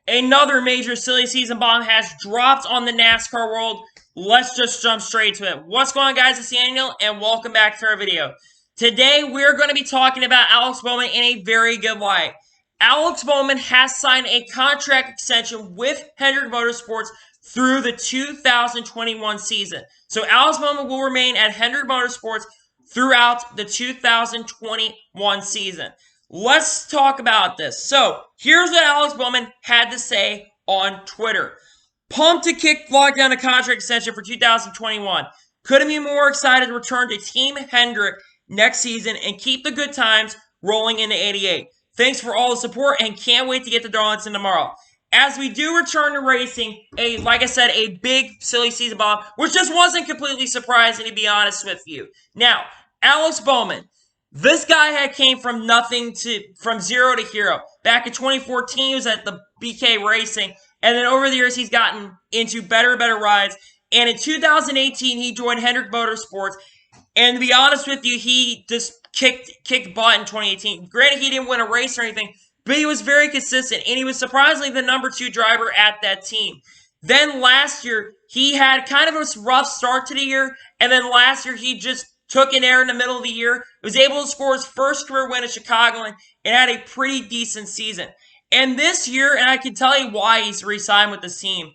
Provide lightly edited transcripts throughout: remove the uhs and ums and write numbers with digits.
Another major silly season bomb has dropped on the NASCAR world. Let's just jump straight to it. What's going on, guys? It's Daniel, and welcome back to our video. Today, we're going to be talking about Alex Bowman in a very good light. Alex Bowman has signed a contract extension with Hendrick Motorsports through the 2021 season. So Alex Bowman will remain at Hendrick Motorsports throughout the 2021 season. Let's talk about this. So, here's what Alex Bowman had to say on Twitter. Pumped to lock down a contract extension for 2021. Couldn't be more excited to return to Team Hendrick next season and keep the good times rolling into 88. Thanks for all the support and can't wait to get to Darlington tomorrow. As we do return to racing, like I said, a big silly season bomb, which just wasn't completely surprising, to be honest with you. Now, Alex Bowman. This guy came from from zero to hero. Back in 2014, he was at the BK Racing, and then over the years, he's gotten into better and better rides. And in 2018, he joined Hendrick Motorsports. And to be honest with you, he just kicked butt in 2018. Granted, he didn't win a race or anything, but he was very consistent, and he was surprisingly the number 2 driver at that team. Then last year, he had kind of a rough start to the year, and then last year, he just took an air in the middle of the year, was able to score his first career win at Chicagoland, and had a pretty decent season. And this year, and I can tell you why he's re-signed with this team,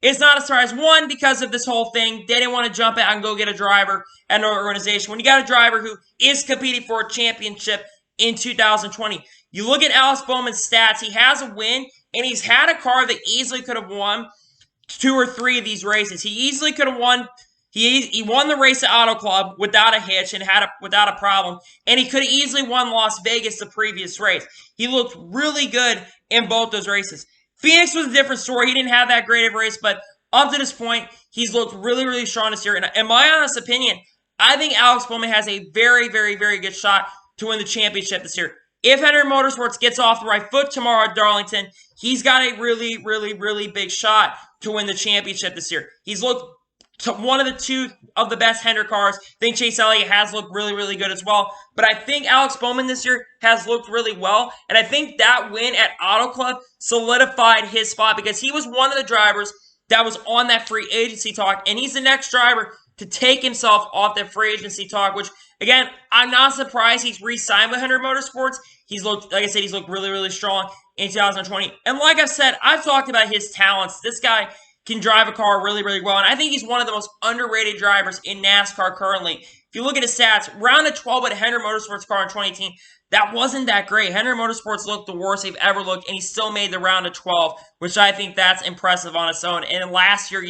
it's not a surprise. One, because of this whole thing, they didn't want to jump out and go get a driver at an organization. When you got a driver who is competing for a championship in 2020, you look at Alex Bowman's stats, he has a win, and he's had a car that easily could have won 2 or 3 of these races. He easily could have won. He won the race at Auto Club without a hitch and without a problem, and he could have easily won Las Vegas the previous race. He looked really good in both those races. Phoenix was a different story. He didn't have that great of a race, but up to this point, he's looked really, really strong this year. And in my honest opinion, I think Alex Bowman has a very, very, very good shot to win the championship this year. If Hendrick Motorsports gets off the right foot tomorrow at Darlington, he's got a really, really, really big shot to win the championship this year. He's looked to one of the 2 of the best Hendrick cars. I think Chase Elliott has looked really, really good as well. But I think Alex Bowman this year has looked really well. And I think that win at Auto Club solidified his spot because he was one of the drivers that was on that free agency talk. And he's the next driver to take himself off that free agency talk, which, again, I'm not surprised he's re-signed with Hendrick Motorsports. He's looked, like I said, he's looked really, really strong in 2020. And like I said, I've talked about his talents. This guy can drive a car really, really well. And I think he's one of the most underrated drivers in NASCAR currently. If you look at his stats, round of 12 with a Hendrick Motorsports car in 2018, that wasn't that great. Hendrick Motorsports looked the worst they've ever looked, and he still made the round of 12, which I think that's impressive on its own. And last year,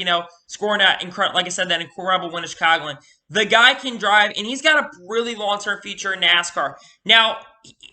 scoring that like I said, that incredible win at Chicagoland. The guy can drive, and he's got a really long-term future in NASCAR. Now,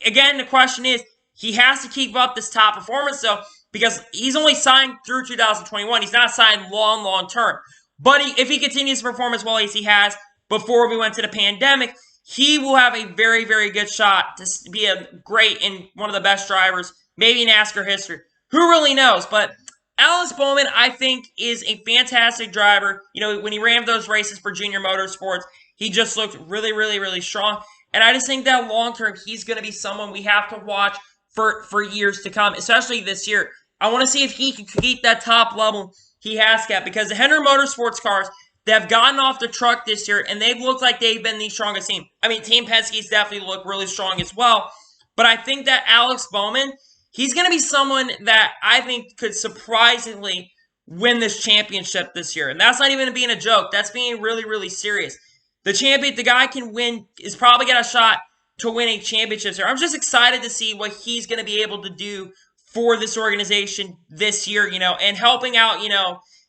again, the question is, he has to keep up this top performance, though, because he's only signed through 2021. He's not signed long term. But if he continues to perform as well as he has before we went to the pandemic, he will have a very, very good shot to be a great and one of the best drivers, maybe in NASCAR history. Who really knows? But Alex Bowman, I think, is a fantastic driver. When he ran those races for Junior Motorsports, he just looked really, really, really strong. And I just think that long term, he's going to be someone we have to watch for years to come, especially this year. I want to see if he can keep that top level he has kept, because the Hendrick Motorsports cars, they have gotten off the truck this year, and they've looked like they've been the strongest team. I mean, Team Penske's definitely looked really strong as well, but I think that Alex Bowman, he's going to be someone that I think could surprisingly win this championship this year, and that's not even being a joke. That's being really, really serious. The guy can win, is probably got a shot to win a championship here. I'm just excited to see what he's going to be able to do for this organization this year, and helping out,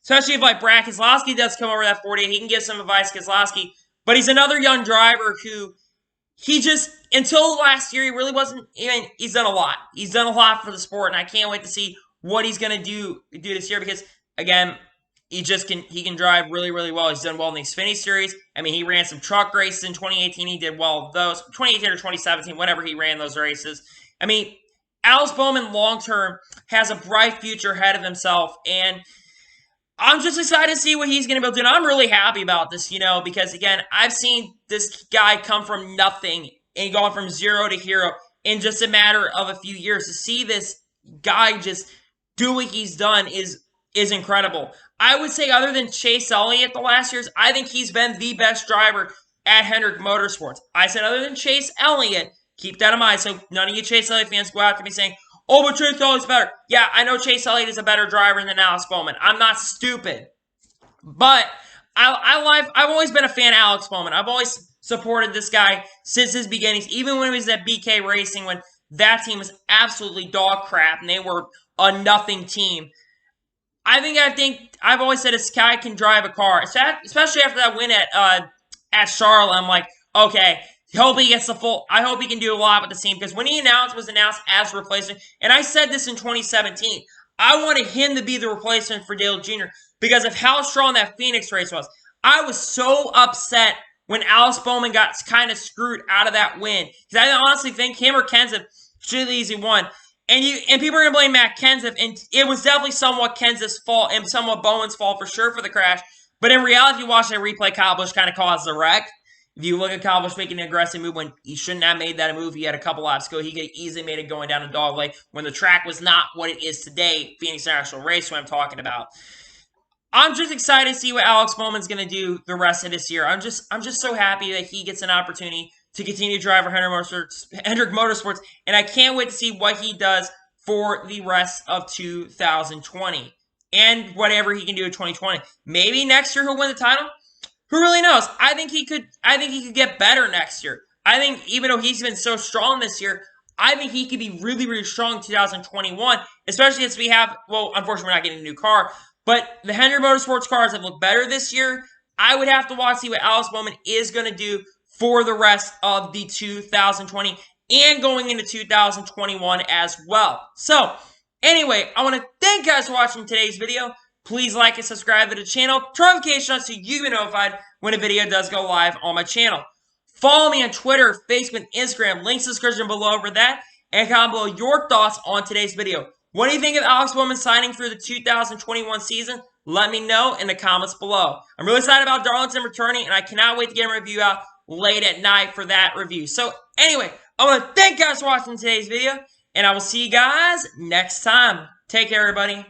especially if like Brad Keselowski does come over that 48, he can give some advice to Keselowski. But he's another young driver who until last year, he really wasn't even, he's done a lot. He's done a lot for the sport, and I can't wait to see what he's going to do this year because, again, he can drive really, really well. He's done well in the Xfinity Series. I mean, he ran some truck races in 2018. He did well with those. 2018 or 2017, whenever he ran those races. I mean, Alex Bowman, long-term, has a bright future ahead of himself, and I'm just excited to see what he's going to be able to do. And I'm really happy about this, because, again, I've seen this guy come from nothing and going from zero to hero in just a matter of a few years. To see this guy just do what he's done is incredible. I would say other than Chase Elliott the last years, I think he's been the best driver at Hendrick Motorsports. I said other than Chase Elliott, keep that in mind. So none of you Chase Elliott fans go after me saying, oh, but Chase Elliott's better. Yeah, I know Chase Elliott is a better driver than Alex Bowman. I'm not stupid. But I've always been a fan of Alex Bowman. I've always supported this guy since his beginnings, even when he was at BK Racing, when that team was absolutely dog crap and they were a nothing team. I think I've always said this guy can drive a car, especially after that win at Charlotte. I'm like, okay, hope he gets the full. I hope he can do a lot with the team, because when he was announced as a replacement, and I said this in 2017, I wanted him to be the replacement for Dale Jr. because of how strong that Phoenix race was. I was so upset when Alex Bowman got kind of screwed out of that win, because I honestly think him or Kenseth should have easily won. And people are going to blame Matt Kenseth, and it was definitely somewhat Kenseth's fault and somewhat Bowman's fault for sure for the crash. But in reality, if you watch that replay, Kyle Busch kind of caused the wreck. If you look at Kyle Busch making an aggressive move when he shouldn't have made that move, he had a couple laps to go. He could have easily made it going down a dog leg when the track was not what it is today. Phoenix International Raceway I'm talking about. I'm just excited to see what Alex Bowman's going to do the rest of this year. I'm just so happy that he gets an opportunity to continue to drive for Hendrick Motorsports, and I can't wait to see what he does for the rest of 2020 and whatever he can do in 2020. Maybe next year he'll win the title. Who really knows? I think he could get better next year. I think even though he's been so strong this year, I think he could be really, really strong in 2021, especially as we have, well, unfortunately we're not getting a new car, but the Hendrick Motorsports cars have looked better this year. I would have to watch see what Alex Bowman is going to do for the rest of the 2020 and going into 2021 as well. So, anyway, I want to thank you guys for watching today's video. Please like and subscribe to the channel. Turn notifications on so you get notified when a video does go live on my channel. Follow me on Twitter, Facebook, and Instagram. Links in the description below for that. And comment below your thoughts on today's video. What do you think of Alex Bowman signing for the 2021 season? Let me know in the comments below. I'm really excited about Darlington returning, and I cannot wait to get a review out late at night for that review. So, anyway, I want to thank you guys for watching today's video, and I will see you guys next time. Take care, everybody.